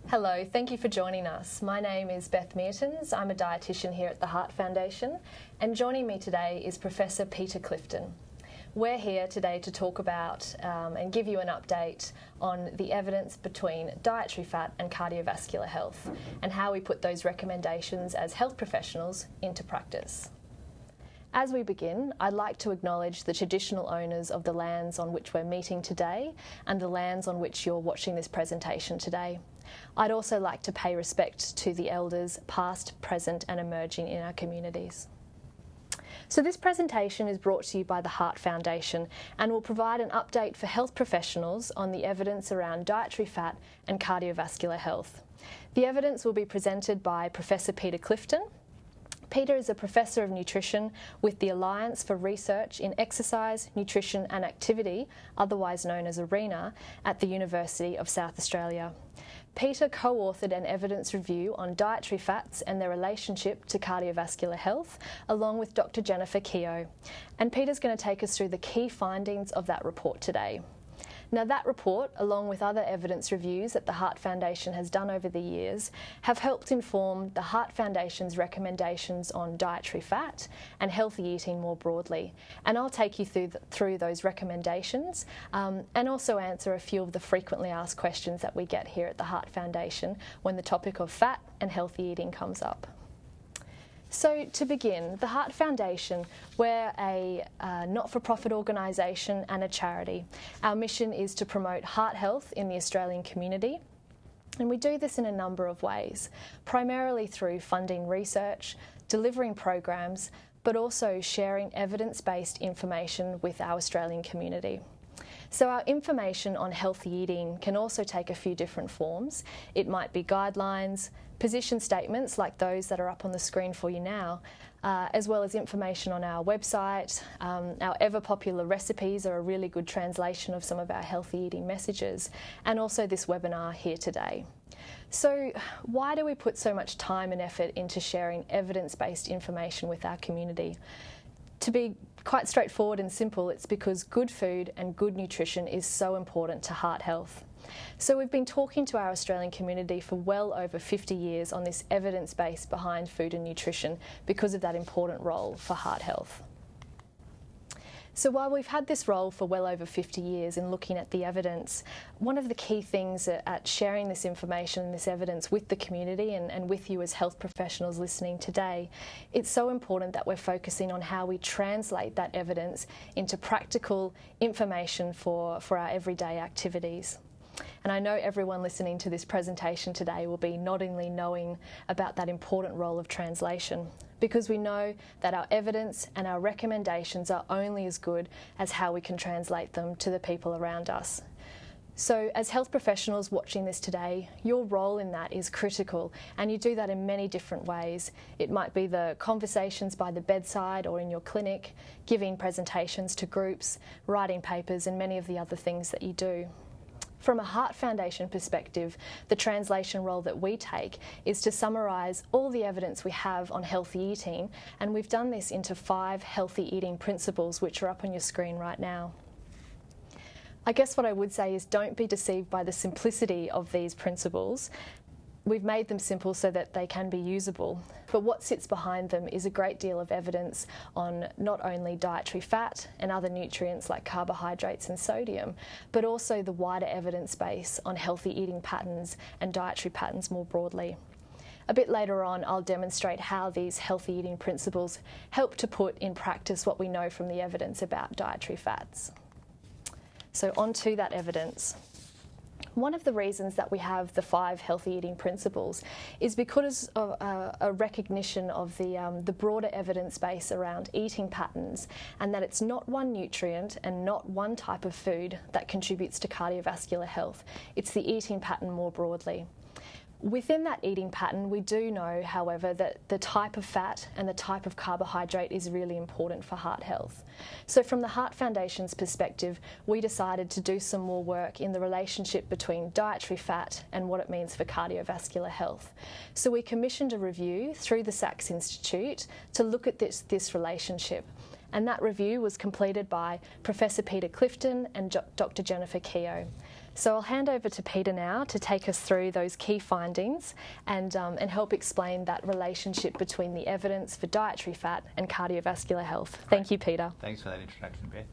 Hello, thank you for joining us. My name is Beth Meertens. I'm a dietitian here at the Heart Foundation, and joining me today is Professor Peter Clifton. We're here today to talk about and give you an update on the evidence between dietary fat and cardiovascular health and how we put those recommendations as health professionals into practice. As we begin, I'd like to acknowledge the traditional owners of the lands on which we're meeting today and the lands on which you're watching this presentation today. I'd also like to pay respect to the elders past, present and emerging in our communities. So this presentation is brought to you by the Heart Foundation and will provide an update for health professionals on the evidence around dietary fat and cardiovascular health. The evidence will be presented by Professor Peter Clifton. Peter is a Professor of Nutrition with the Alliance for Research in Exercise, Nutrition and Activity, otherwise known as ARENA, at the University of South Australia. Peter co-authored an evidence review on dietary fats and their relationship to cardiovascular health, along with Dr. Jennifer Keogh. And Peter's going to take us through the key findings of that report today. Now, that report, along with other evidence reviews that the Heart Foundation has done over the years, have helped inform the Heart Foundation's recommendations on dietary fat and healthy eating more broadly. And I'll take you through those recommendations and also answer a few of the frequently asked questions that we get here at the Heart Foundation when the topic of fat and healthy eating comes up. So to begin, the Heart Foundation, we're a not-for-profit organisation and a charity. Our mission is to promote heart health in the Australian community, and we do this in a number of ways, primarily through funding research, delivering programs, but also sharing evidence-based information with our Australian community. So our information on healthy eating can also take a few different forms. It might be guidelines, position statements like those that are up on the screen for you now, as well as information on our website. Our ever-popular recipes are a really good translation of some of our healthy eating messages, and also this webinar here today. So why do we put so much time and effort into sharing evidence-based information with our community? To be quite straightforward and simple, it's because good food and good nutrition is so important to heart health. So we've been talking to our Australian community for well over 50 years on this evidence base behind food and nutrition because of that important role for heart health. So while we've had this role for well over 50 years in looking at the evidence, one of the key things at sharing this information and this evidence with the community and with you as health professionals listening today, it's so important that we're focusing on how we translate that evidence into practical information for our everyday activities. And I know everyone listening to this presentation today will be noddingly knowing about that important role of translation, because we know that our evidence and our recommendations are only as good as how we can translate them to the people around us. So as health professionals watching this today, your role in that is critical, and you do that in many different ways. It might be the conversations by the bedside or in your clinic, giving presentations to groups, writing papers, and many of the other things that you do. From a Heart Foundation perspective, the translation role that we take is to summarise all the evidence we have on healthy eating, and we've done this into 5 healthy eating principles which are up on your screen right now. I guess what I would say is don't be deceived by the simplicity of these principles. We've made them simple so that they can be usable, but what sits behind them is a great deal of evidence on not only dietary fat and other nutrients like carbohydrates and sodium, but also the wider evidence base on healthy eating patterns and dietary patterns more broadly. A bit later on, I'll demonstrate how these healthy eating principles help to put in practice what we know from the evidence about dietary fats. So on to that evidence. One of the reasons that we have the 5 healthy eating principles is because of a recognition of the broader evidence base around eating patterns, and that it's not one nutrient and not one type of food that contributes to cardiovascular health. It's the eating pattern more broadly. Within that eating pattern, we do know, however, that the type of fat and the type of carbohydrate is really important for heart health. So from the Heart Foundation's perspective, we decided to do some more work in the relationship between dietary fat and what it means for cardiovascular health. So we commissioned a review through the Sachs Institute to look at this relationship. And that review was completed by Professor Peter Clifton and Dr. Jennifer Keogh. So I'll hand over to Peter now to take us through those key findings and help explain that relationship between the evidence for dietary fat and cardiovascular health. Thank you, Peter. Thanks for that introduction, Beth.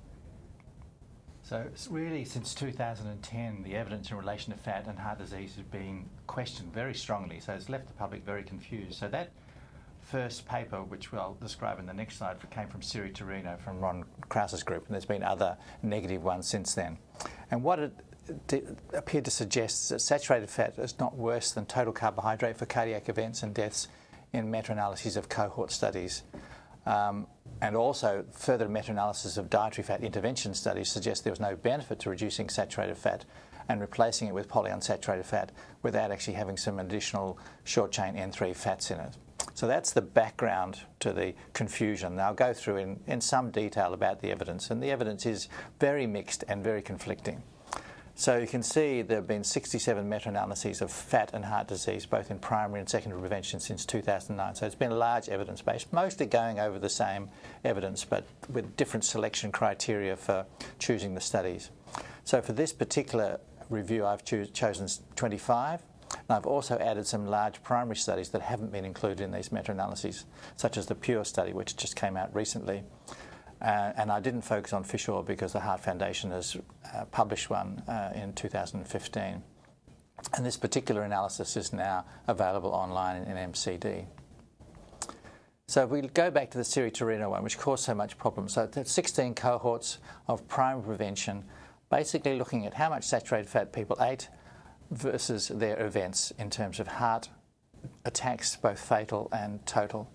So really, since 2010, the evidence in relation to fat and heart disease has been questioned very strongly, so it's left the public very confused. So that first paper, which I'll describe in the next slide, came from Siri Torino from Ron Krause's group, and there's been other negative ones since then. And what it appeared to suggest is that saturated fat is not worse than total carbohydrate for cardiac events and deaths in meta-analyses of cohort studies. And also, further meta-analysis of dietary fat intervention studies suggest there was no benefit to reducing saturated fat and replacing it with polyunsaturated fat without actually having some additional short-chain N3 fats in it. So that's the background to the confusion. Now, I'll go through in some detail about the evidence, and the evidence is very mixed and very conflicting. So you can see there have been 67 meta-analyses of fat and heart disease, both in primary and secondary prevention since 2009. So it's been a large evidence base, mostly going over the same evidence, but with different selection criteria for choosing the studies. So for this particular review, I've chosen 25. And I've also added some large primary studies that haven't been included in these meta-analyses, such as the PURE study, which just came out recently. And I didn't focus on fish oil because the Heart Foundation has published one in 2015. And this particular analysis is now available online in MCD. So if we go back to the Siri Torino one, which caused so much problem. So there's 16 cohorts of primary prevention, basically looking at how much saturated fat people ate versus their events in terms of heart attacks, both fatal and total.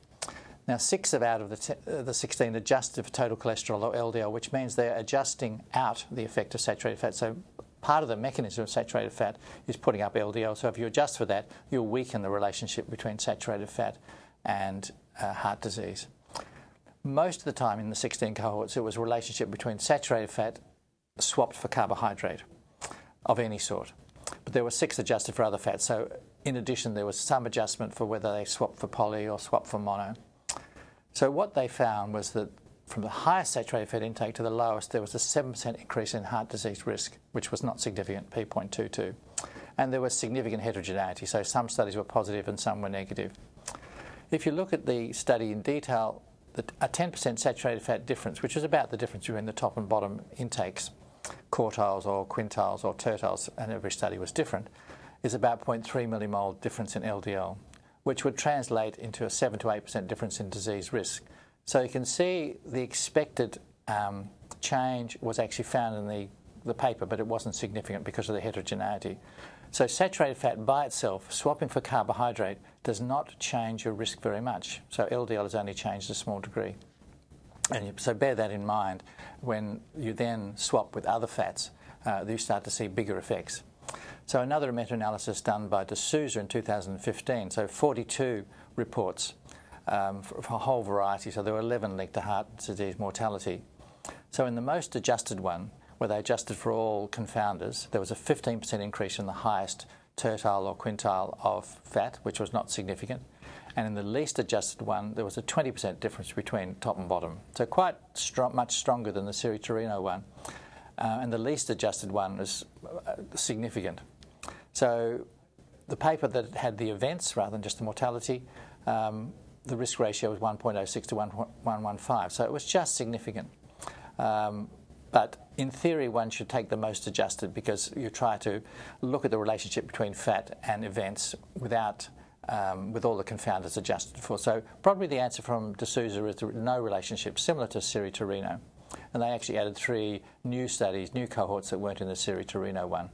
Now, 6 out of the 16 adjusted for total cholesterol or LDL, which means they're adjusting out the effect of saturated fat. So part of the mechanism of saturated fat is putting up LDL. So if you adjust for that, you'll weaken the relationship between saturated fat and heart disease. Most of the time in the 16 cohorts, it was a relationship between saturated fat swapped for carbohydrate of any sort. But there were 6 adjusted for other fats. So in addition, there was some adjustment for whether they swapped for poly or swapped for mono. So what they found was that from the highest saturated fat intake to the lowest, there was a 7% increase in heart disease risk, which was not significant, p.22. And there was significant heterogeneity, so some studies were positive and some were negative. If you look at the study in detail, a 10% saturated fat difference, which is about the difference between the top and bottom intakes, quartiles or quintiles or tertiles, and every study was different, is about 0.3 millimole difference in LDL, which would translate into a 7 to 8% difference in disease risk. So you can see the expected change was actually found in the paper, but it wasn't significant because of the heterogeneity. So saturated fat by itself, swapping for carbohydrate, does not change your risk very much. So LDL has only changed a small degree. And so bear that in mind when you then swap with other fats, you start to see bigger effects. So another meta-analysis done by D'Souza in 2015, so 42 reports for a whole variety, so there were 11 linked to heart disease mortality. So in the most adjusted one, where they adjusted for all confounders, there was a 15% increase in the highest tertile or quintile of fat, which was not significant. And in the least adjusted one, there was a 20% difference between top and bottom. So quite much stronger than the Siri Torino one. And the least adjusted one was significant. So the paper that had the events rather than just the mortality, the risk ratio was 1.06 to 1.115. So it was just significant. But in theory, one should take the most adjusted because you try to look at the relationship between fat and events without with all the confounders adjusted for. So probably the answer from D'Souza is no relationship, similar to Siri Torino. And they actually added 3 new studies, new cohorts that weren't in the Siri Torino one.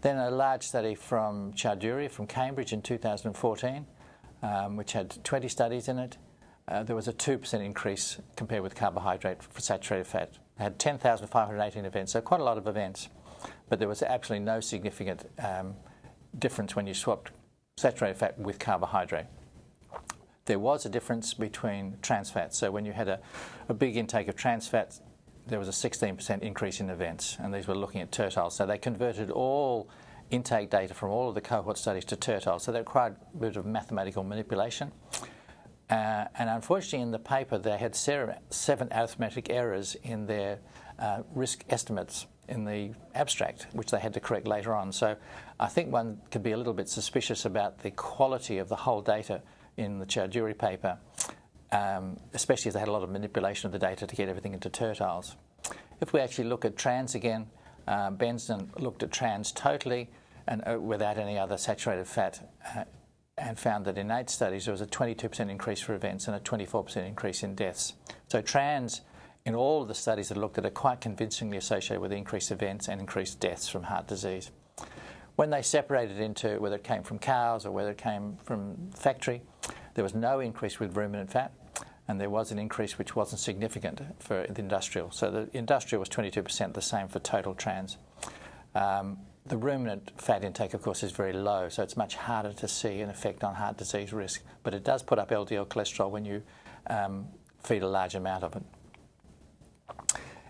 Then a large study from Chowdhury from Cambridge in 2014, which had 20 studies in it. There was a 2% increase compared with carbohydrate for saturated fat. It had 10,518 events, so quite a lot of events. But there was absolutely no significant difference when you swapped saturated fat with carbohydrate. There was a difference between trans fats. So when you had a big intake of trans fats, there was a 16% increase in events, and these were looking at tertiles. So they converted all intake data from all of the cohort studies to tertiles. So they required a bit of mathematical manipulation. And unfortunately, in the paper, they had 7 arithmetic errors in their risk estimates. in the abstract, which they had to correct later on. So I think one could be a little bit suspicious about the quality of the whole data in the Chowdhury paper, especially as they had a lot of manipulation of the data to get everything into tertiles. If we actually look at trans again, Bensden looked at trans totally and without any other saturated fat, and found that in 8 studies there was a 22% increase for events and a 24% increase in deaths. So trans, in all of the studies that looked at it, are quite convincingly associated with increased events and increased deaths from heart disease. When they separated into whether it came from cows or whether it came from factory, there was no increase with ruminant fat, and there was an increase which wasn't significant for the industrial. So the industrial was 22%, the same for total trans. The ruminant fat intake, of course, is very low, so it's much harder to see an effect on heart disease risk, but it does put up LDL cholesterol when you feed a large amount of it.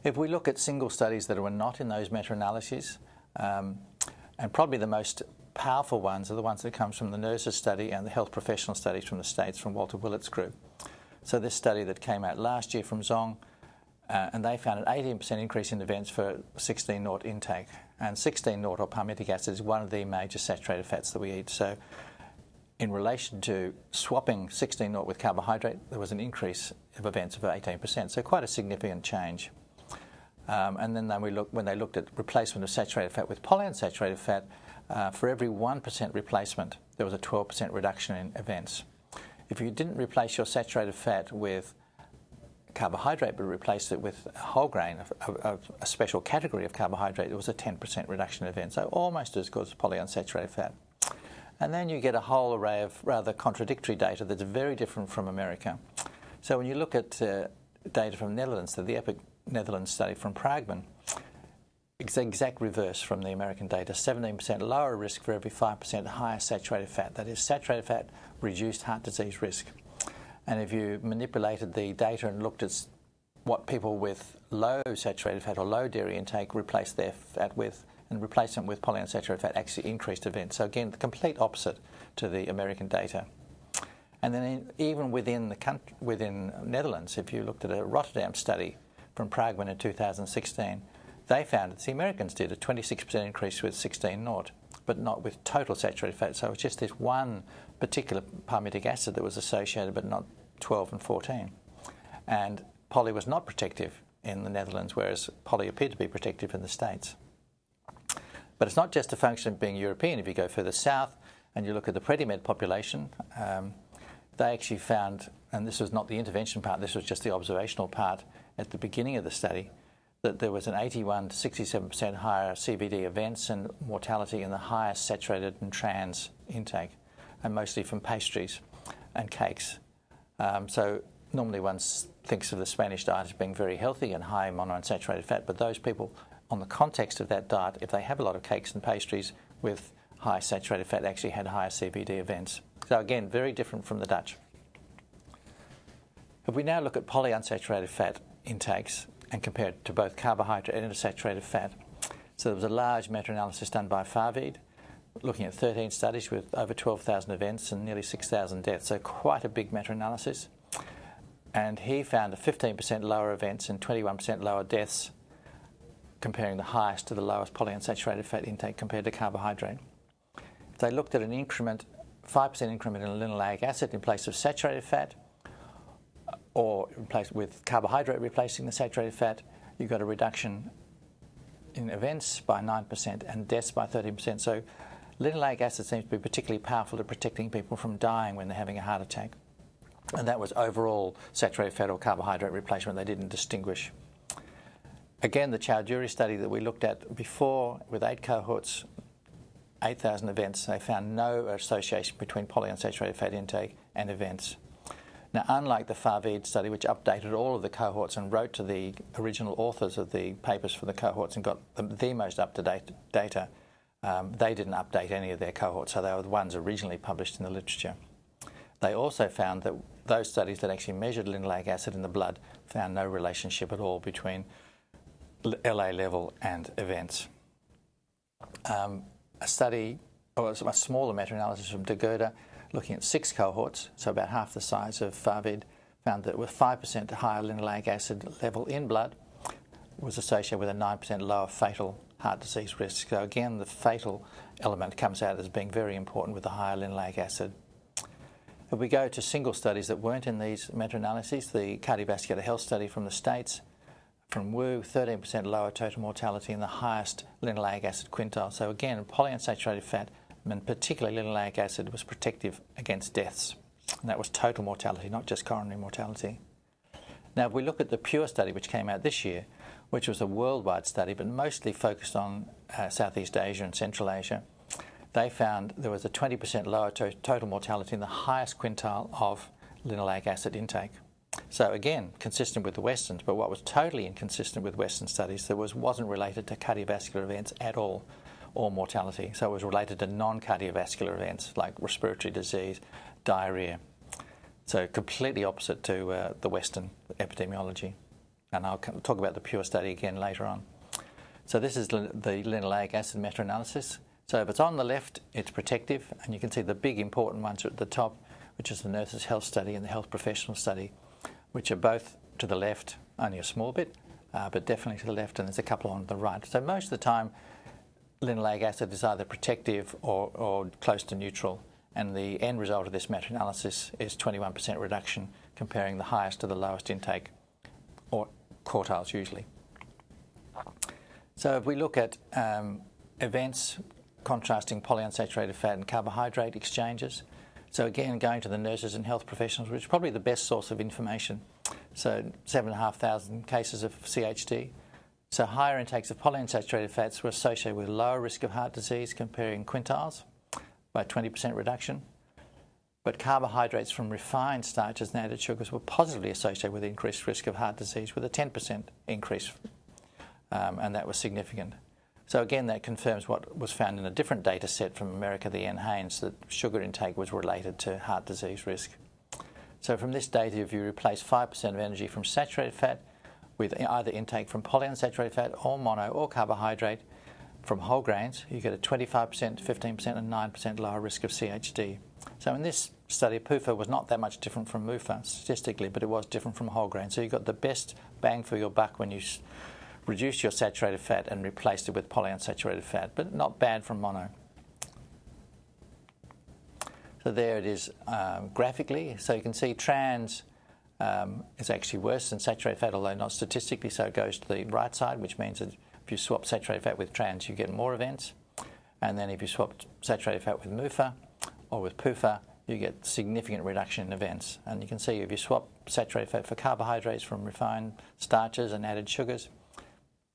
If we look at single studies that were not in those meta-analyses, and probably the most powerful ones are the ones that come from the nurses study and the health professional studies from the States, from Walter Willett's group. So this study that came out last year from Zhong, and they found an 18% increase in events for 16-naught intake. And 16-naught or palmitic acid is one of the major saturated fats that we eat. So in relation to swapping 16-naught with carbohydrate, there was an increase of events of 18%, so quite a significant change. And then when they looked at replacement of saturated fat with polyunsaturated fat, for every 1% replacement, there was a 12% reduction in events. If you didn't replace your saturated fat with carbohydrate but replaced it with a whole grain, a special category of carbohydrate, there was a 10% reduction in events, so almost as good as polyunsaturated fat. And then you get a whole array of rather contradictory data that's very different from America. So when you look at data from Netherlands, the EPIC Netherlands study from Pragman, it's the exact reverse from the American data. 17% lower risk for every 5% higher saturated fat. That is, saturated fat reduced heart disease risk. And if you manipulated the data and looked at what people with low saturated fat or low dairy intake replaced their fat with, and replaced them with polyunsaturated fat, actually increased events. So again, the complete opposite to the American data. And then even within Netherlands, if you looked at a Rotterdam study from Pragman in 2016, they found that the Americans did a 26% increase with 16-naught, but not with total saturated fat. So it was just this one particular palmitic acid that was associated, but not 12 and 14. And poly was not protective in the Netherlands, whereas poly appeared to be protective in the States. But it's not just a function of being European. If you go further south and you look at the Predimed population, they actually found, and this was not the intervention part, this was just the observational part at the beginning of the study, that there was an 81 to 67% higher CVD events and mortality in the highest saturated and trans intake, and mostly from pastries and cakes. So normally one thinks of the Spanish diet as being very healthy and high in monounsaturated fat, but those people, on the context of that diet, if they have a lot of cakes and pastries with high saturated fat, actually had higher CVD events. So again, very different from the Dutch. If we now look at polyunsaturated fat intakes and compare it to both carbohydrate and saturated fat, so there was a large meta-analysis done by Favid, looking at 13 studies with over 12,000 events and nearly 6,000 deaths, so quite a big meta-analysis. And he found a 15% lower events and 21% lower deaths, comparing the highest to the lowest polyunsaturated fat intake compared to carbohydrate. They looked at an increment, 5% increment in linoleic acid in place of saturated fat, or replaced with carbohydrate replacing the saturated fat. You got a reduction in events by 9% and deaths by 13%. So linoleic acid seems to be particularly powerful at protecting people from dying when they're having a heart attack. And that was overall saturated fat or carbohydrate replacement. They didn't distinguish. Again, the Chowdhury study that we looked at before with 8 cohorts, 8,000 events, they found no association between polyunsaturated fat intake and events. Now, unlike the Favid study, which updated all of the cohorts and wrote to the original authors of the papers for the cohorts and got the most up-to-date data, they didn't update any of their cohorts, so they were the ones originally published in the literature. They also found that those studies that actually measured linoleic acid in the blood found no relationship at all between LA level and events. A study, or a smaller meta-analysis from De Goede, looking at 6 cohorts, so about half the size of Favid, found that with 5% higher linoleic acid level in blood, was associated with a 9% lower fatal heart disease risk. So again, the fatal element comes out as being very important with the higher linoleic acid. If we go to single studies that weren't in these meta-analyses, the cardiovascular health study from the States, from Wu, 13% lower total mortality and the highest linoleic acid quintile. So again, polyunsaturated fat, and particularly linoleic acid, was protective against deaths. And that was total mortality, not just coronary mortality. Now, if we look at the PURE study, which came out this year, which was a worldwide study, but mostly focused on Southeast Asia and Central Asia, they found there was a 20% lower total mortality in the highest quintile of linoleic acid intake. So again, consistent with the Westerns, but what was totally inconsistent with Western studies, that wasn't related to cardiovascular events at all, or mortality. So it was related to non-cardiovascular events like respiratory disease, diarrhea. So completely opposite to the Western epidemiology. And I'll talk about the PURE study again later on. So this is the linoleic acid meta-analysis. So if it's on the left, it's protective, and you can see the big important ones are at the top, which is the nurses' health study and the health professional study, which are both to the left, only a small bit, but definitely to the left, and there's a couple on the right. So most of the time, linoleic acid is either protective or close to neutral, and the end result of this meta-analysis is 21% reduction, comparing the highest to the lowest intake, or quartiles usually. So if we look at events contrasting polyunsaturated fat and carbohydrate exchanges, so again, going to the nurses and health professionals, which is probably the best source of information. So 7,500 cases of CHD. So higher intakes of polyunsaturated fats were associated with lower risk of heart disease, comparing quintiles by 20% reduction. But carbohydrates from refined starches and added sugars were positively associated with increased risk of heart disease, with a 10% increase, and that was significant. So again, that confirms what was found in a different data set from America, the N. Haynes, that sugar intake was related to heart disease risk. So from this data, if you replace 5% of energy from saturated fat with either intake from polyunsaturated fat or mono or carbohydrate from whole grains, you get a 25%, 15% and 9% lower risk of CHD. So in this study, PUFA was not that much different from MUFA statistically, but it was different from whole grain. So you got the best bang for your buck when you reduced your saturated fat and replaced it with polyunsaturated fat, but not bad from mono. So there it is graphically. So you can see trans is actually worse than saturated fat, although not statistically, so it goes to the right side, which means that if you swap saturated fat with trans, you get more events. And then if you swap saturated fat with MUFA or with PUFA, you get significant reduction in events. And you can see if you swap saturated fat for carbohydrates from refined starches and added sugars,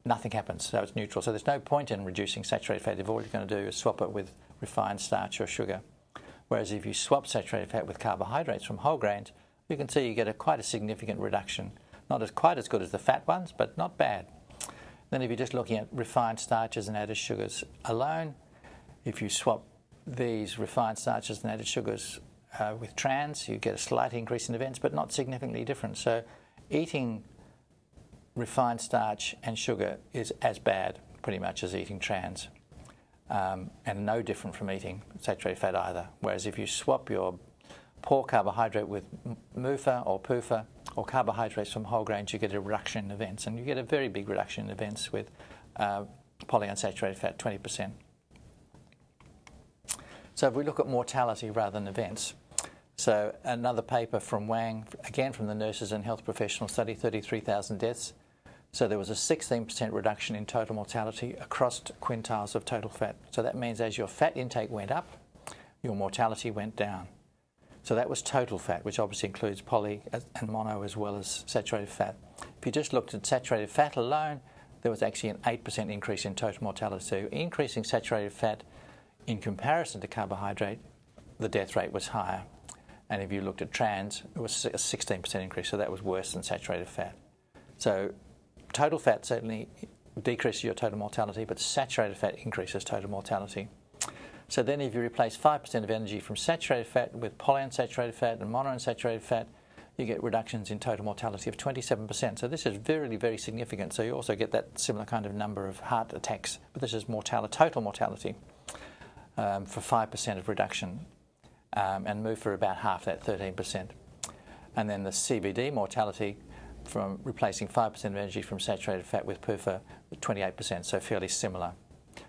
nothing happens, so it's neutral. So there's no point in reducing saturated fat if all you're going to do is swap it with refined starch or sugar. Whereas if you swap saturated fat with carbohydrates from whole grains, you can see you get quite a significant reduction. Not quite as good as the fat ones, but not bad. Then if you're just looking at refined starches and added sugars alone, if you swap these refined starches and added sugars with trans, you get a slight increase in events, but not significantly different. So eating refined starch and sugar is as bad, pretty much, as eating trans, and no different from eating saturated fat either. Whereas if you swap your poor carbohydrate with MUFA or PUFA or carbohydrates from whole grains, you get a reduction in events, and you get a very big reduction in events with polyunsaturated fat, 20%. So if we look at mortality rather than events, so another paper from Wang, again from the nurses and health professional study, 33,000 deaths. So there was a 16% reduction in total mortality across quintiles of total fat. So that means as your fat intake went up, your mortality went down. So that was total fat, which obviously includes poly and mono as well as saturated fat. If you just looked at saturated fat alone, there was actually an 8% increase in total mortality. So increasing saturated fat in comparison to carbohydrate, the death rate was higher. And if you looked at trans, it was a 16% increase, so that was worse than saturated fat. So total fat certainly decreases your total mortality, but saturated fat increases total mortality. So then if you replace 5% of energy from saturated fat with polyunsaturated fat and monounsaturated fat, you get reductions in total mortality of 27%. So this is very, very significant. So you also get that similar kind of number of heart attacks, but this is total mortality for 5% of reduction, and move for about half that, 13%. And then the CVD mortality from replacing 5% of energy from saturated fat with PUFA with 28%, so fairly similar.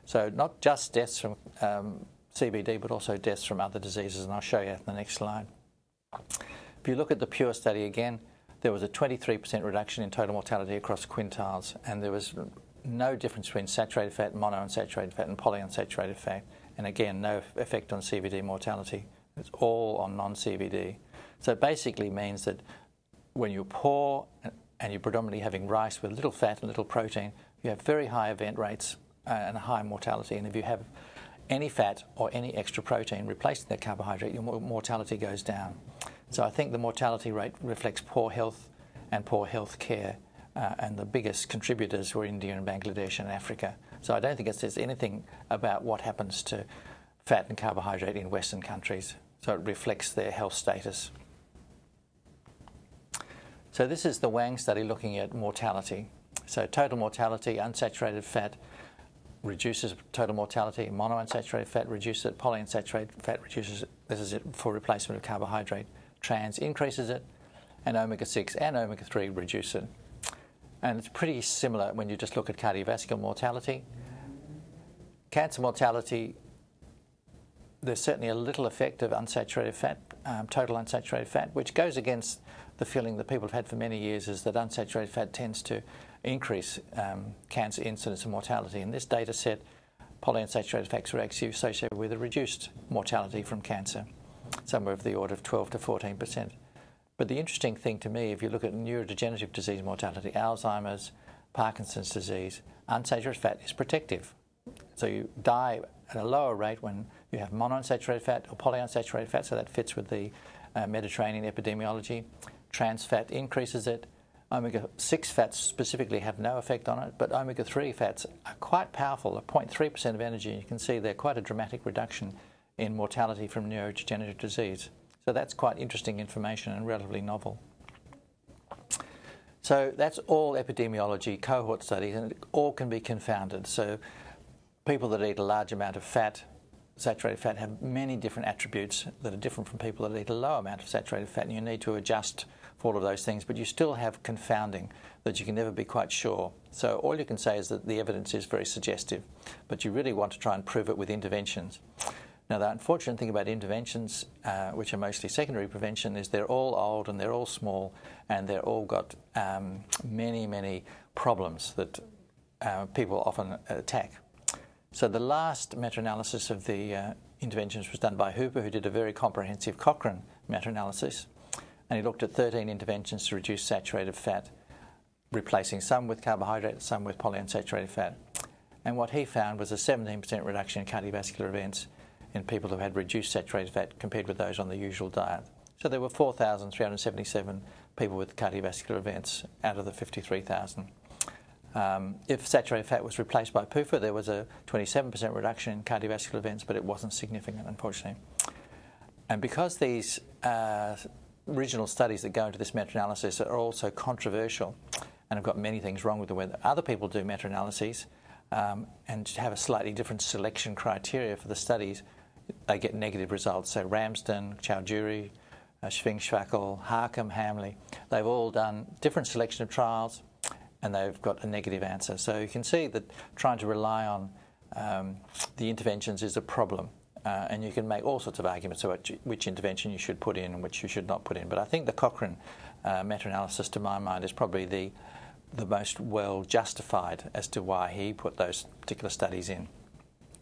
So not just deaths from CVD, but also deaths from other diseases, and I'll show you that in the next slide. If you look at the PURE study again, there was a 23% reduction in total mortality across quintiles, and there was no difference between saturated fat, monounsaturated fat, and polyunsaturated fat, and again, no effect on CVD mortality. It's all on non-CVD. So it basically means that when you're poor and you're predominantly having rice with little fat and little protein, you have very high event rates and a high mortality. And if you have any fat or any extra protein replacing that carbohydrate, your mortality goes down. So I think the mortality rate reflects poor health and poor health care, and the biggest contributors were India and Bangladesh and Africa. So I don't think it says anything about what happens to fat and carbohydrate in Western countries. So it reflects their health status. So this is the Wang study looking at mortality. So total mortality, unsaturated fat reduces total mortality, monounsaturated fat reduces it, polyunsaturated fat reduces it. This is it for replacement of carbohydrate. Trans increases it, and omega-6 and omega-3 reduce it. And it's pretty similar when you just look at cardiovascular mortality. Cancer mortality, there's certainly a little effect of unsaturated fat, total unsaturated fat, which goes against the feeling that people have had for many years, is that unsaturated fat tends to increase cancer incidence and mortality. In this data set, polyunsaturated fats were actually associated with a reduced mortality from cancer, somewhere of the order of 12 to 14%. But the interesting thing to me, if you look at neurodegenerative disease mortality, Alzheimer's, Parkinson's disease, unsaturated fat is protective. So you die at a lower rate when you have monounsaturated fat or polyunsaturated fat, so that fits with the Mediterranean epidemiology. Trans fat increases it. Omega-6 fats specifically have no effect on it, but omega-3 fats are quite powerful, at 0.3% of energy. You can see they're quite a dramatic reduction in mortality from neurodegenerative disease. So that's quite interesting information and relatively novel. So that's all epidemiology, cohort studies, and it all can be confounded. So people that eat a large amount of fat, saturated fat, have many different attributes that are different from people that eat a low amount of saturated fat, and you need to adjust for all of those things, but you still have confounding that you can never be quite sure. So all you can say is that the evidence is very suggestive, but you really want to try and prove it with interventions. Now, the unfortunate thing about interventions, which are mostly secondary prevention, is they're all old and they're all small and they're all got many, many problems that people often attack. So the last meta-analysis of the interventions was done by Hooper, who did a very comprehensive Cochrane meta-analysis, and he looked at 13 interventions to reduce saturated fat, replacing some with carbohydrate, some with polyunsaturated fat. And what he found was a 17% reduction in cardiovascular events in people who had reduced saturated fat compared with those on the usual diet. So there were 4,377 people with cardiovascular events out of the 53,000. If saturated fat was replaced by PUFA, there was a 27% reduction in cardiovascular events, but it wasn't significant, unfortunately. And because these original studies that go into this meta-analysis are also controversial and have got many things wrong with the way that other people do meta-analyses and have a slightly different selection criteria for the studies, they get negative results. So Ramsden, Chowdhury, Schwing-Schwackel, Harcum, Hamley, they've all done different selection of trials and they've got a negative answer. So you can see that trying to rely on the interventions is a problem. And you can make all sorts of arguments about which intervention you should put in and which you should not put in. But I think the Cochrane meta-analysis, to my mind, is probably the most well justified as to why he put those particular studies in.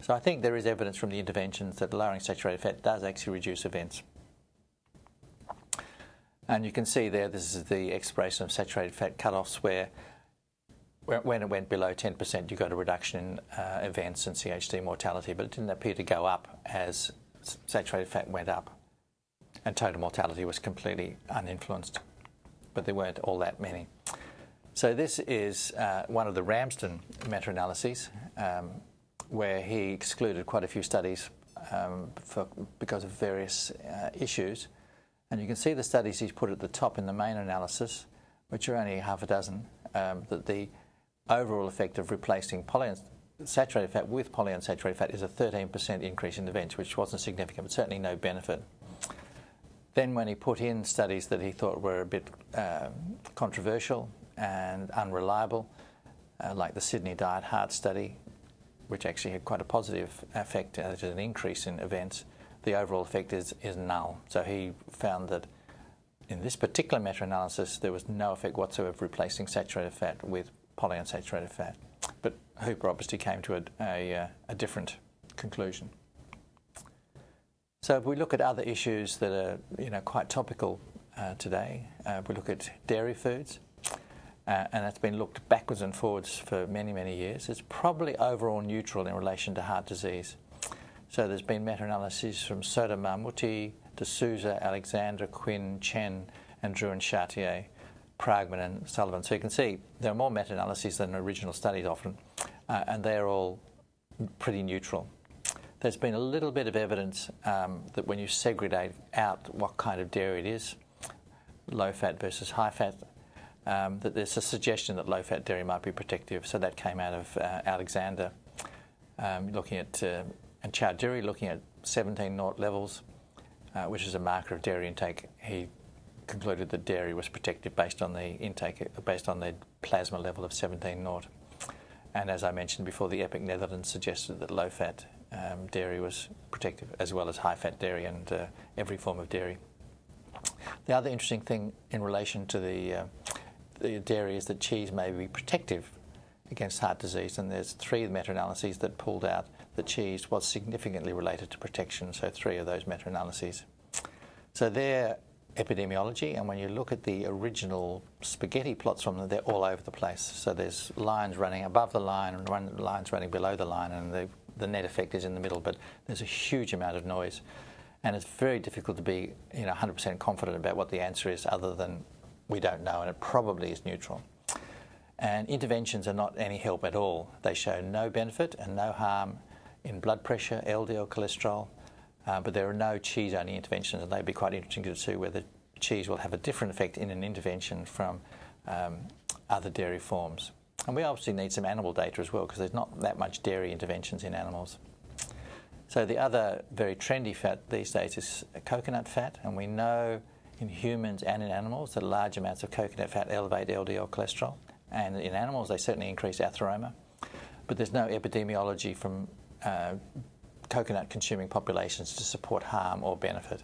So I think there is evidence from the interventions that lowering saturated fat does actually reduce events. And you can see there, this is the expiration of saturated fat cutoffs where when it went below 10%, you got a reduction in events and CHD mortality, but it didn't appear to go up as saturated fat went up. And total mortality was completely uninfluenced, but there weren't all that many. So this is one of the Ramsden meta-analyses where he excluded quite a few studies because of various issues. And you can see the studies he's put at the top in the main analysis, which are only half a dozen, that the overall effect of replacing polyunsaturated fat with polyunsaturated fat is a 13% increase in events, which wasn't significant, but certainly no benefit. Then when he put in studies that he thought were a bit controversial and unreliable, like the Sydney Diet Heart Study, which actually had quite a positive effect as an increase in events, the overall effect is null. So he found that in this particular meta-analysis there was no effect whatsoever of replacing saturated fat with polyunsaturated fat. But Hooper obviously came to a different conclusion. So if we look at other issues that are quite topical today, we look at dairy foods, and it's been looked backwards and forwards for many, many years. It's probably overall neutral in relation to heart disease. So there's been meta-analyses from Soda Marmuti, D'Souza, Alexander, Quinn, Chen, and Drew and Chartier, Pragman and Sullivan. So you can see there are more meta-analyses than original studies often, and they're all pretty neutral. There's been a little bit of evidence that when you segregate out what kind of dairy it is, low fat versus high fat, that there's a suggestion that low fat dairy might be protective. So that came out of Alexander looking at, and Chowdhury looking at 17 naught levels, which is a marker of dairy intake. He concluded that dairy was protective based on the intake, based on the plasma level of 17 naught. And as I mentioned before, the EPIC Netherlands suggested that low fat dairy was protective, as well as high fat dairy and every form of dairy. The other interesting thing in relation to the dairy is that cheese may be protective against heart disease, and there's 3 meta-analyses that pulled out that cheese was significantly related to protection, so 3 of those meta-analyses. So they're epidemiology, and when you look at the original spaghetti plots from them, they're all over the place. So there's lines running above the line and lines running below the line, and the net effect is in the middle, but there's a huge amount of noise. And it's very difficult to be 100% confident about what the answer is, other than we don't know, and it probably is neutral. And interventions are not any help at all. They show no benefit and no harm in blood pressure, LDL cholesterol, but there are no cheese-only interventions, and they'd be quite interesting to see whether cheese will have a different effect in an intervention from other dairy forms. And we obviously need some animal data as well, because there's not that much dairy interventions in animals. So the other very trendy fat these days is coconut fat, and we know in humans and in animals that large amounts of coconut fat elevate LDL cholesterol, and in animals they certainly increase atheroma. But there's no epidemiology from coconut consuming populations to support harm or benefit.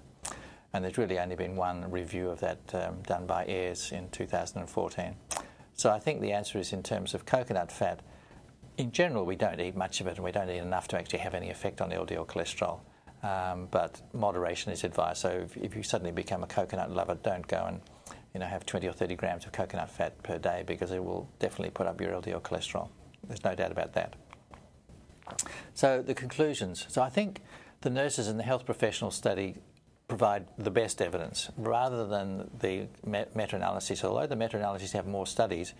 And there's really only been one review of that done by Ayres in 2014. So I think the answer is, in terms of coconut fat, in general we don't eat much of it, and we don't eat enough to actually have any effect on LDL cholesterol. But moderation is advised. So if you suddenly become a coconut lover, don't go and have 20 or 30 grams of coconut fat per day, because it will definitely put up your LDL cholesterol. There's no doubt about that. So the conclusions. So I think the nurses and the health professional study provide the best evidence, rather than the meta-analyses. Although the meta-analyses have more studies,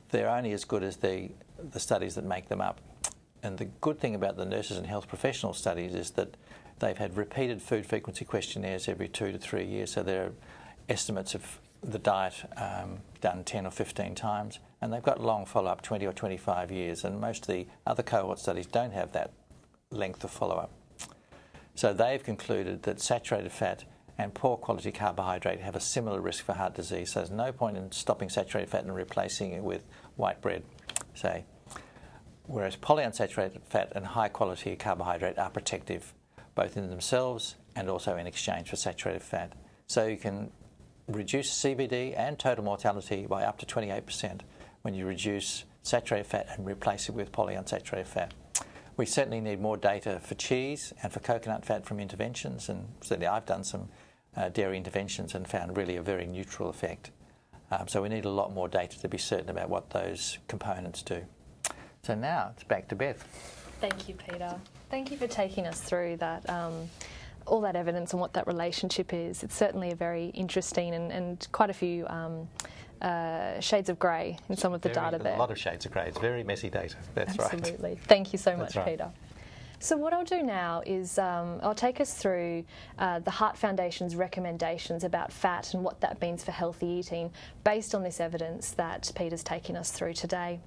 they're only as good as the studies that make them up. And the good thing about the nurses and health professional studies is that they've had repeated food frequency questionnaires every 2 to 3 years, so there are estimates of the diet done 10 or 15 times, and they've got long follow-up, 20 or 25 years, and most of the other cohort studies don't have that length of follow-up. So they've concluded that saturated fat and poor quality carbohydrate have a similar risk for heart disease, so there's no point in stopping saturated fat and replacing it with white bread, say. Whereas polyunsaturated fat and high quality carbohydrate are protective, both in themselves and also in exchange for saturated fat. So you can reduce CVD and total mortality by up to 28% when you reduce saturated fat and replace it with polyunsaturated fat. We certainly need more data for cheese and for coconut fat from interventions, and certainly I've done some dairy interventions and found really a very neutral effect. So we need a lot more data to be certain about what those components do. So now it's back to Beth. Thank you, Peter. Thank you for taking us through that, all that evidence and what that relationship is. It's certainly a very interesting and quite a few shades of grey in some of the data there. A lot of shades of grey. It's very messy data. That's right. Absolutely. Thank you so much, right. Peter. So what I'll do now is I'll take us through the Heart Foundation's recommendations about fat and what that means for healthy eating based on this evidence that Peter's taken us through today.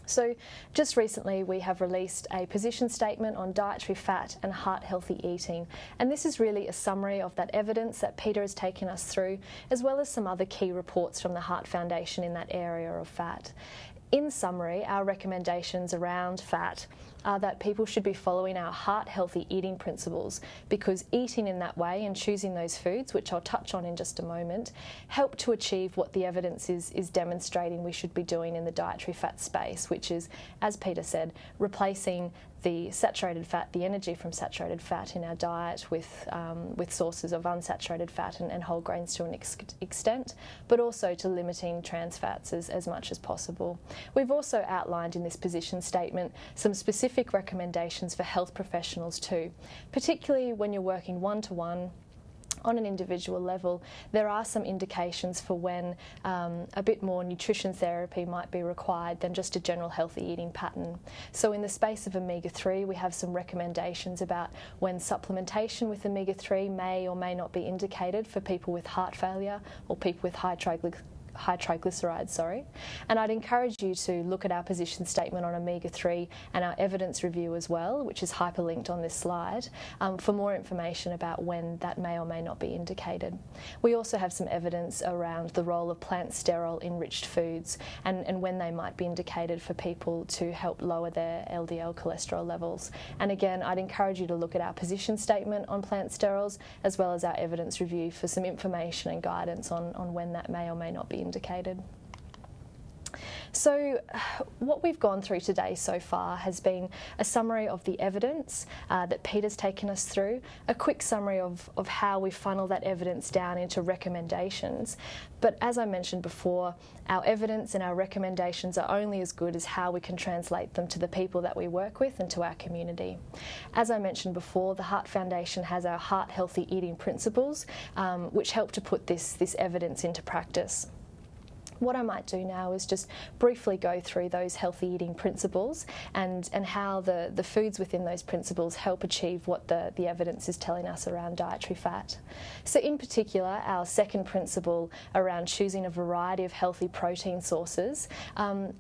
So just recently we have released a position statement on dietary fat and heart-healthy eating, and this is really a summary of that evidence that Peter has taken us through, as well as some other key reports from the Heart Foundation in that area of fat. In summary, our recommendations around fat are that people should be following our heart-healthy eating principles, because eating in that way and choosing those foods, which I'll touch on in just a moment, help to achieve what the evidence is demonstrating we should be doing in the dietary fat space, which is, as Peter said, replacing the saturated fat, the energy from saturated fat in our diet with sources of unsaturated fat and whole grains to an extent, but also to limiting trans fats as much as possible. We've also outlined in this position statement some specific recommendations for health professionals too, particularly when you're working one-to-one on an individual level. There are some indications for when a bit more nutrition therapy might be required than just a general healthy eating pattern. So in the space of omega-3, we have some recommendations about when supplementation with omega-3 may or may not be indicated for people with heart failure or people with high triglycerides, and I'd encourage you to look at our position statement on omega-3 and our evidence review as well, which is hyperlinked on this slide, for more information about when that may or may not be indicated. We also have some evidence around the role of plant sterol enriched foods and when they might be indicated for people to help lower their LDL cholesterol levels. And again, I'd encourage you to look at our position statement on plant sterols as well as our evidence review for some information and guidance on when that may or may not be indicated. So what we've gone through today so far has been a summary of the evidence that Peter's taken us through, a quick summary of how we funnel that evidence down into recommendations. But as I mentioned before, our evidence and our recommendations are only as good as how we can translate them to the people that we work with and to our community. As I mentioned before, the Heart Foundation has our heart healthy eating principles, which help to put this evidence into practice. What I might do now is just briefly go through those healthy eating principles and how the foods within those principles help achieve what the evidence is telling us around dietary fat. So in particular, our second principle around choosing a variety of healthy protein sources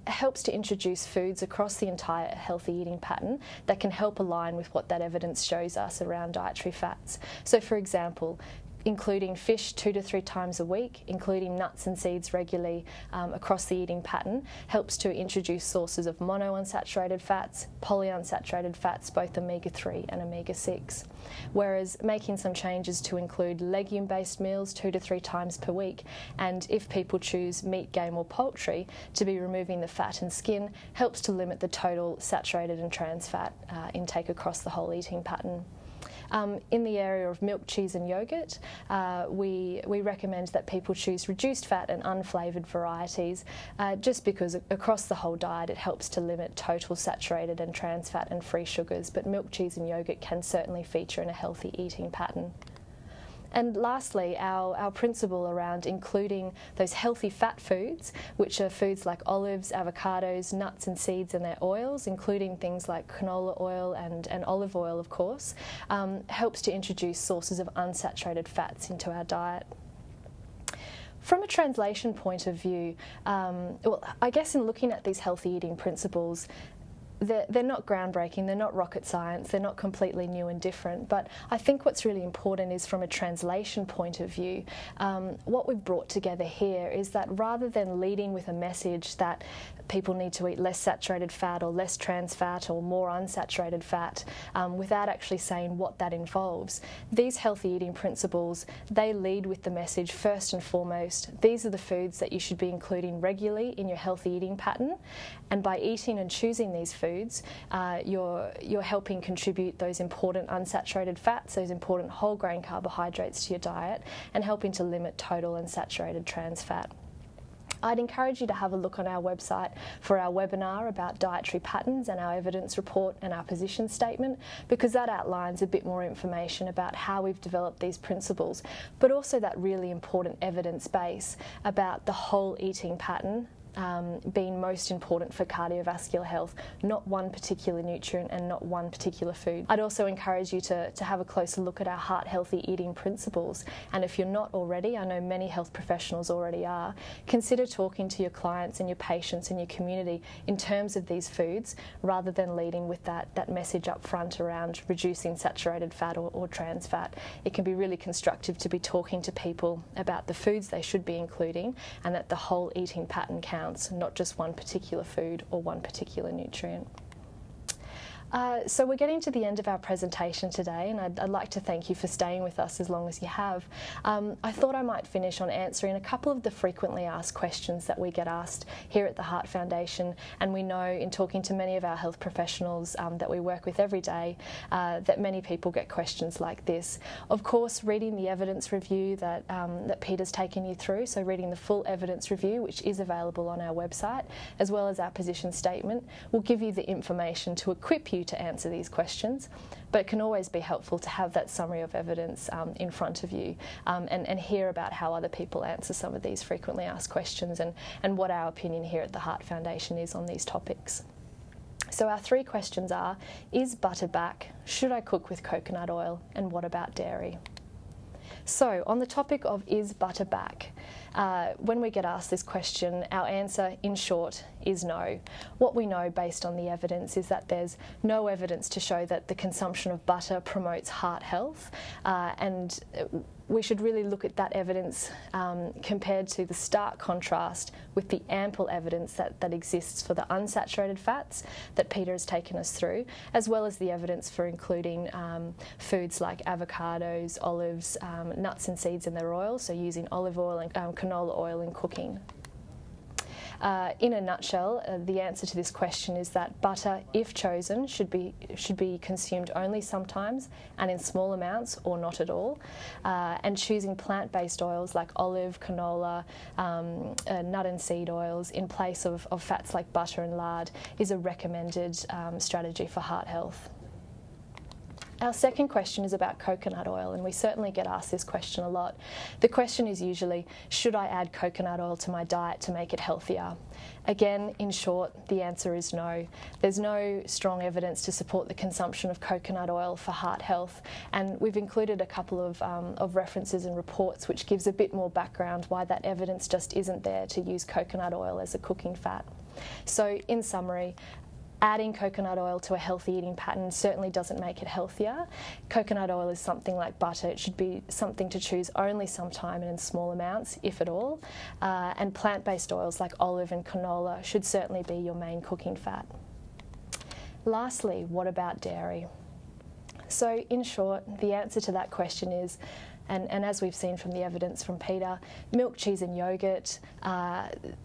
helps to introduce foods across the entire healthy eating pattern that can help align with what that evidence shows us around dietary fats. So for example, including fish 2 to 3 times a week, including nuts and seeds regularly across the eating pattern, helps to introduce sources of monounsaturated fats, polyunsaturated fats, both omega-3 and omega-6. Whereas making some changes to include legume-based meals 2 to 3 times per week, and if people choose meat, game or poultry, to be removing the fat and skin, helps to limit the total saturated and trans fat intake across the whole eating pattern. In the area of milk, cheese and yoghurt, we recommend that people choose reduced fat and unflavoured varieties, just because across the whole diet it helps to limit total saturated and trans fat and free sugars, but milk, cheese and yoghurt can certainly feature in a healthy eating pattern. And lastly, our principle around including those healthy fat foods, which are foods like olives, avocados, nuts and seeds and their oils, including things like canola oil and olive oil, of course, helps to introduce sources of unsaturated fats into our diet. From a translation point of view, well, I guess in looking at these healthy eating principles, they're not groundbreaking, they're not rocket science, they're not completely new and different, but I think what's really important is from a translation point of view, what we've brought together here is that rather than leading with a message that people need to eat less saturated fat or less trans fat or more unsaturated fat without actually saying what that involves, these healthy eating principles, they lead with the message first and foremost, these are the foods that you should be including regularly in your healthy eating pattern, and by eating and choosing these foods, you're helping contribute those important unsaturated fats, those important whole grain carbohydrates to your diet, and helping to limit total and saturated trans fat. I'd encourage you to have a look on our website for our webinar about dietary patterns and our evidence report and our position statement, because that outlines a bit more information about how we've developed these principles, but also that really important evidence base about the whole eating pattern, being most important for cardiovascular health, not one particular nutrient and not one particular food. I'd also encourage you to have a closer look at our heart healthy eating principles, and if you're not already, I know many health professionals already are, consider talking to your clients and your patients and your community in terms of these foods rather than leading with that message up front around reducing saturated fat or trans fat. It can be really constructive to be talking to people about the foods they should be including and that the whole eating pattern counts, not just one particular food or one particular nutrient. So we're getting to the end of our presentation today, and I'd like to thank you for staying with us as long as you have. I thought I might finish on answering a couple of the frequently asked questions that we get asked here at the Heart Foundation, and we know in talking to many of our health professionals that we work with every day that many people get questions like this. Of course, reading the evidence review that Peter's taken you through, so reading the full evidence review, which is available on our website, as well as our position statement, will give you the information to equip you to answer these questions, but it can always be helpful to have that summary of evidence in front of you and hear about how other people answer some of these frequently asked questions and what our opinion here at the Heart Foundation is on these topics. So our three questions are, is butter back? Should I cook with coconut oil? And what about dairy? So on the topic of is butter back, when we get asked this question, our answer, in short, is no. What we know based on the evidence is that there's no evidence to show that the consumption of butter promotes heart health, and we should really look at that evidence compared to the stark contrast with the ample evidence that exists for the unsaturated fats that Peter has taken us through, as well as the evidence for including foods like avocados, olives, nuts and seeds in their oil, so using olive oil and canola oil in cooking. In a nutshell, the answer to this question is that butter, if chosen, should be consumed only sometimes and in small amounts or not at all. And choosing plant-based oils like olive, canola, nut and seed oils in place of fats like butter and lard is a recommended strategy for heart health. Our second question is about coconut oil, and we certainly get asked this question a lot. The question is usually, should I add coconut oil to my diet to make it healthier? Again, in short, the answer is no. There's no strong evidence to support the consumption of coconut oil for heart health, and we've included a couple of references and reports which gives a bit more background why that evidence just isn't there to use coconut oil as a cooking fat. So, in summary, adding coconut oil to a healthy eating pattern certainly doesn't make it healthier. Coconut oil is something like butter. It should be something to choose only sometime and in small amounts, if at all. And plant-based oils like olive and canola should certainly be your main cooking fat. Lastly, what about dairy? So in short, the answer to that question is, and as we've seen from the evidence from Peter, milk, cheese and yoghurt,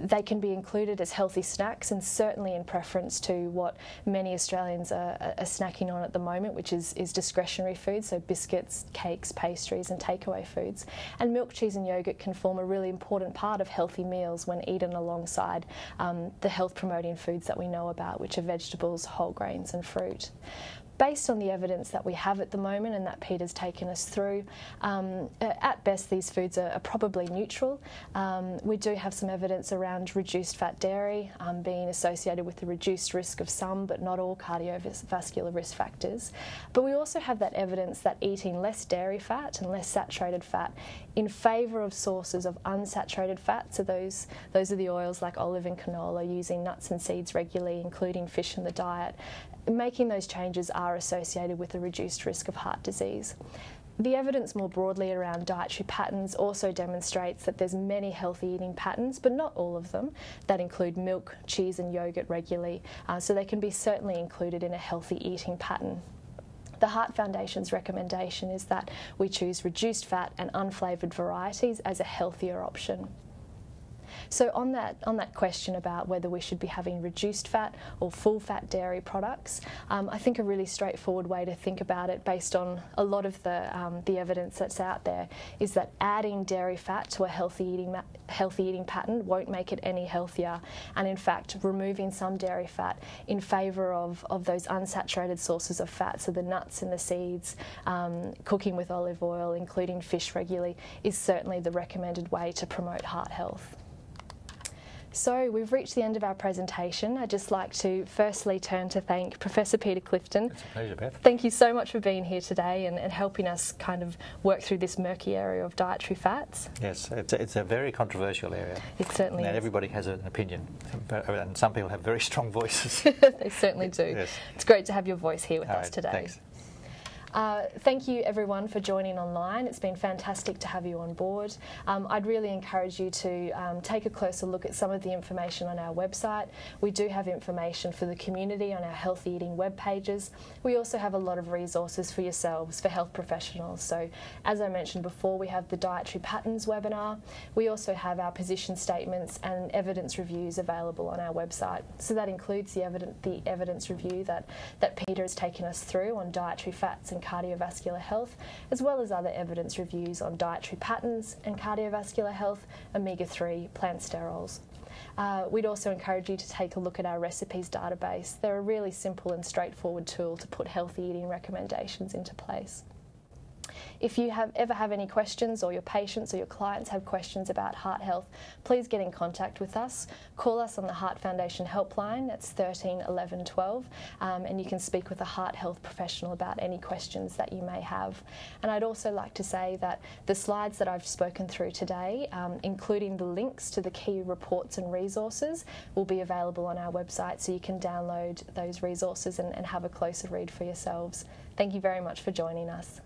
they can be included as healthy snacks, and certainly in preference to what many Australians are snacking on at the moment, which is discretionary food, so biscuits, cakes, pastries and takeaway foods. And milk, cheese and yoghurt can form a really important part of healthy meals when eaten alongside the health promoting foods that we know about, which are vegetables, whole grains and fruit. Based on the evidence that we have at the moment and that Peter's taken us through, at best these foods are probably neutral. We do have some evidence around reduced fat dairy being associated with the reduced risk of some but not all cardiovascular risk factors. But we also have that evidence that eating less dairy fat and less saturated fat in favour of sources of unsaturated fat, so those are the oils like olive and canola, using nuts and seeds regularly, including fish in the diet, making those changes are associated with a reduced risk of heart disease. The evidence more broadly around dietary patterns also demonstrates that there's many healthy eating patterns, but not all of them, that include milk, cheese and yoghurt regularly, so they can be certainly included in a healthy eating pattern. The Heart Foundation's recommendation is that we choose reduced fat and unflavoured varieties as a healthier option. So on that question about whether we should be having reduced fat or full fat dairy products, I think a really straightforward way to think about it, based on a lot of the evidence that's out there, is that adding dairy fat to a healthy eating pattern won't make it any healthier, and in fact removing some dairy fat in favour of those unsaturated sources of fat, so the nuts and the seeds, cooking with olive oil, including fish regularly, is certainly the recommended way to promote heart health. So we've reached the end of our presentation. I'd just like to firstly turn to thank Professor Peter Clifton. It's a pleasure, Beth. Thank you so much for being here today and helping us kind of work through this murky area of dietary fats. Yes, it's a very controversial area. It certainly is. Everybody has an opinion, and some people have very strong voices. They certainly do. Yes. It's great to have your voice here with All us right, today. Thanks. Thank you everyone for joining online. It's been fantastic to have you on board. I'd really encourage you to take a closer look at some of the information on our website. We do have information for the community on our healthy eating web pages. We also have a lot of resources for yourselves, for health professionals. So as I mentioned before, we have the Dietary Patterns webinar. We also have our position statements and evidence reviews available on our website. So that includes the evidence review that Peter has taken us through on dietary fats and cardiovascular health, as well as other evidence reviews on dietary patterns and cardiovascular health, omega-3, plant sterols. We'd also encourage you to take a look at our recipes database. They're a really simple and straightforward tool to put healthy eating recommendations into place. If you ever have any questions, or your patients or your clients have questions about heart health, please get in contact with us. Call us on the Heart Foundation helpline. It's 13 11 12, and you can speak with a heart health professional about any questions that you may have. And I'd also like to say that the slides that I've spoken through today, including the links to the key reports and resources, will be available on our website, so you can download those resources and have a closer read for yourselves. Thank you very much for joining us.